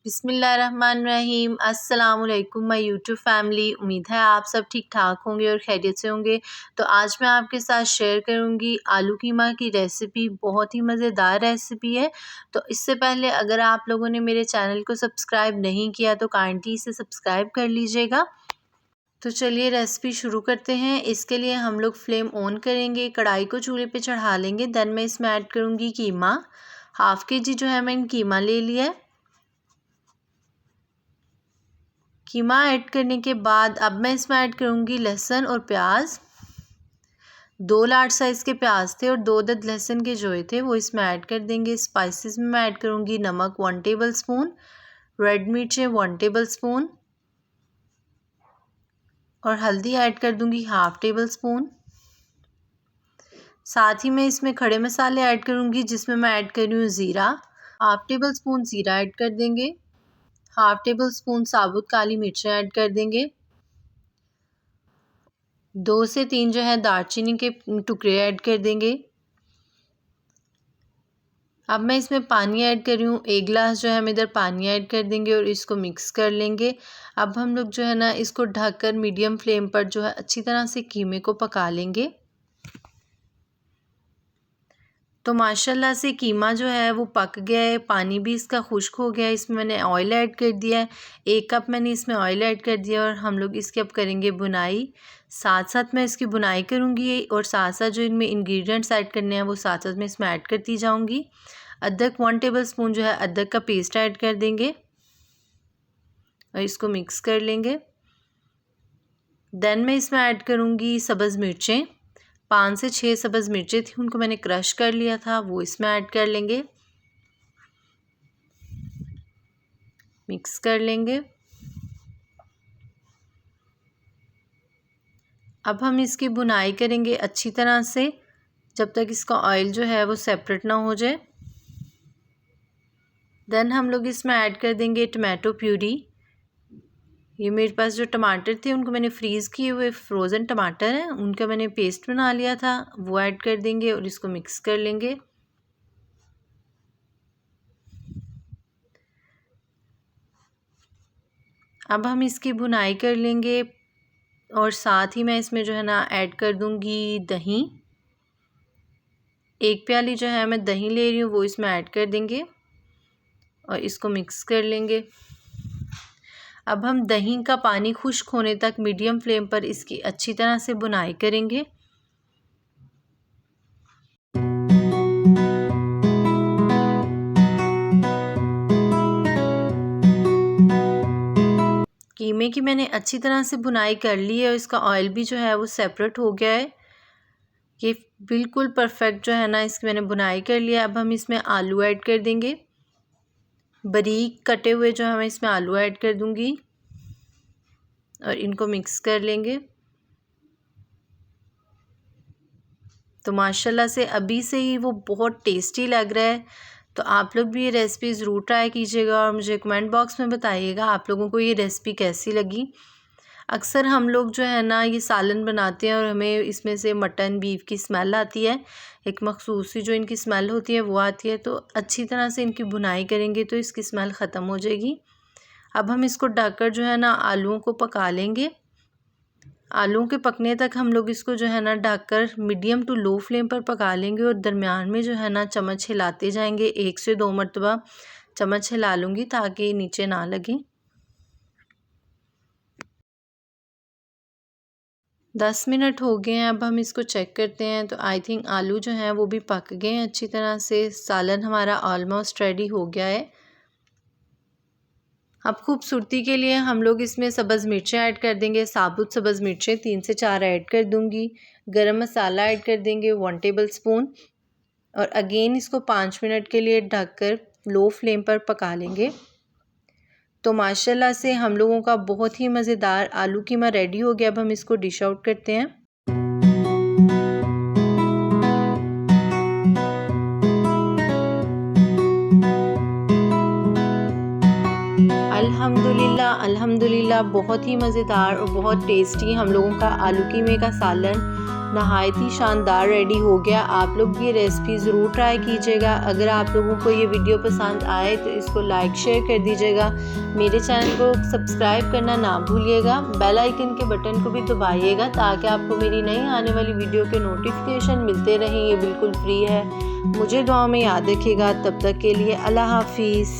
बिस्मिल्लाहिर्रहमानिर्रहीम। अस्सलाम वालेकुम माय यूट्यूब फैमिली। उम्मीद है आप सब ठीक ठाक होंगे और खैरियत से होंगे। तो आज मैं आपके साथ शेयर करूंगी आलू कीमा की रेसिपी। बहुत ही मज़ेदार रेसिपी है। तो इससे पहले अगर आप लोगों ने मेरे चैनल को सब्सक्राइब नहीं किया तो काइंडली इसे सब्सक्राइब कर लीजिएगा। तो चलिए रेसिपी शुरू करते हैं। इसके लिए हम लोग फ्लेम ऑन करेंगे, कढ़ाई को चूल्हे पे चढ़ा लेंगे। देन मैं इसमें ऐड करूँगी कीमा। हाफ़ केजी जो है मैंने कीमा ले लिया है। कीमा ऐड करने के बाद अब मैं इसमें ऐड करूँगी लहसुन और प्याज। 2 लार्ज साइज़ के प्याज थे और 2 अदद लहसुन के जोए थे वो इसमें ऐड कर देंगे। स्पाइसेस में मैं ऐड करूँगी नमक 1 टेबल स्पून, रेड मिर्चें 1 टेबल स्पून और हल्दी ऐड कर दूँगी 1/2 टेबल स्पून। साथ ही मैं इसमें खड़े मसाले ऐड करूँगी जिसमें मैं ऐड कर रही हूँ ज़ीरा। 1/2 टेबल स्पून ज़ीरा ऐड कर देंगे। 1/2 टेबल स्पून साबुत काली मिर्चें ऐड कर देंगे। 2 से 3 जो है दालचीनी के टुकड़े ऐड कर देंगे। अब मैं इसमें पानी ऐड कर रही हूँ। 1 गिलास जो है हम इधर पानी ऐड कर देंगे और इसको मिक्स कर लेंगे। अब हम लोग जो है ना इसको ढककर मीडियम फ्लेम पर जो है अच्छी तरह से कीमे को पका लेंगे। तो माशाल्लाह से कीमा जो है वो पक गया है, पानी भी इसका खुश्क हो गया है। इसमें मैंने ऑयल ऐड कर दिया है, 1 कप मैंने इसमें ऑयल ऐड कर दिया और हम लोग इसकी अब करेंगे बुनाई। साथ साथ मैं इसकी बुनाई करूँगी और साथ साथ जो इनमें इंग्रेडिएंट्स ऐड करने हैं वो साथ साथ मैं इसमें ऐड करती जाऊँगी। अदरक 1 टेबल स्पून जो है अदरक का पेस्ट ऐड कर देंगे और इसको मिक्स कर लेंगे। देन मैं इसमें ऐड करूँगी सब्ज़ मिर्चें। 5 से 6 सब्ज़ मिर्चें थी, उनको मैंने क्रश कर लिया था, वो इसमें ऐड कर लेंगे। मिक्स कर लेंगे। अब हम इसकी बुनाई करेंगे अच्छी तरह से जब तक इसका ऑयल जो है वो सेपरेट ना हो जाए। देन हम लोग इसमें ऐड कर देंगे टमाटो प्यूरी। ये मेरे पास जो टमाटर थे उनको मैंने फ्रीज़ किए हुए फ्रोज़न टमाटर हैं, उनका मैंने पेस्ट बना लिया था, वो ऐड कर देंगे और इसको मिक्स कर लेंगे। अब हम इसकी भुनाई कर लेंगे और साथ ही मैं इसमें जो है ना ऐड कर दूंगी दही। 1 प्याली जो है मैं दही ले रही हूँ वो इसमें ऐड कर देंगे और इसको मिक्स कर लेंगे। अब हम दही का पानी खुश्क होने तक मीडियम फ्लेम पर इसकी अच्छी तरह से भुनाई करेंगे। कीमे की मैंने अच्छी तरह से भुनाई कर ली है और इसका ऑयल भी जो है वो सेपरेट हो गया है। ये बिल्कुल परफेक्ट जो है ना इसकी मैंने बुनाई कर लिया। अब हम इसमें आलू ऐड कर देंगे, बारीक कटे हुए जो है मैं इसमें आलू ऐड कर दूंगी और इनको मिक्स कर लेंगे। तो माशाल्लाह से अभी से ही वो बहुत टेस्टी लग रहा है। तो आप लोग भी ये रेसिपी ज़रूर ट्राई कीजिएगा और मुझे कमेंट बॉक्स में बताइएगा आप लोगों को ये रेसिपी कैसी लगी। अक्सर हम लोग जो है ना ये सालन बनाते हैं और हमें इसमें से मटन बीफ की स्मेल आती है, एक मखसूस सी जो इनकी स्मेल होती है वो आती है। तो अच्छी तरह से इनकी भुनाई करेंगे तो इसकी स्मेल ख़त्म हो जाएगी। अब हम इसको ढककर जो है ना आलूओं को पका लेंगे। आलूओं के पकने तक हम लोग इसको जो है ना ढककर मीडियम टू लो फ्लेम पर पका लेंगे और दरमियान में जो है ना चम्मच हिलाते जाएंगे। 1 से 2 मरतबा चम्मच हिला लूँगी ताकि नीचे ना लगे। 10 मिनट हो गए हैं। अब हम इसको चेक करते हैं। तो आई थिंक आलू जो हैं वो भी पक गए हैं अच्छी तरह से। सालन हमारा ऑलमोस्ट रेडी हो गया है। अब खूबसूरती के लिए हम लोग इसमें सब्ज़ मिर्चें ऐड कर देंगे। साबुत सब्ज़ मिर्चें 3 से 4 ऐड कर दूंगी। गरम मसाला ऐड कर देंगे 1 टेबल स्पून और अगेन इसको 5 मिनट के लिए ढककर लो फ्लेम पर पका लेंगे। तो माशाल्लाह से हम लोगों का बहुत ही मज़ेदार आलू कीमा रेडी हो गया। अब हम इसको डिश आउट करते हैं। अल्हम्दुलिल्लाह अल्हम्दुलिल्लाह, बहुत ही मज़ेदार और बहुत टेस्टी हम लोगों का आलू कीमे का सालन नहायत ही शानदार रेडी हो गया। आप लोग ये रेसिपी ज़रूर ट्राई कीजिएगा। अगर आप लोगों को ये वीडियो पसंद आए तो इसको लाइक शेयर कर दीजिएगा। मेरे चैनल को सब्सक्राइब करना ना भूलिएगा। बेल आइकन के बटन को भी दबाइएगा ताकि आपको मेरी नई आने वाली वीडियो के नोटिफिकेशन मिलते रहें। ये बिल्कुल फ्री है। मुझे दुआ में याद रखिएगा। तब तक के लिए अल्लाह हाफिज़।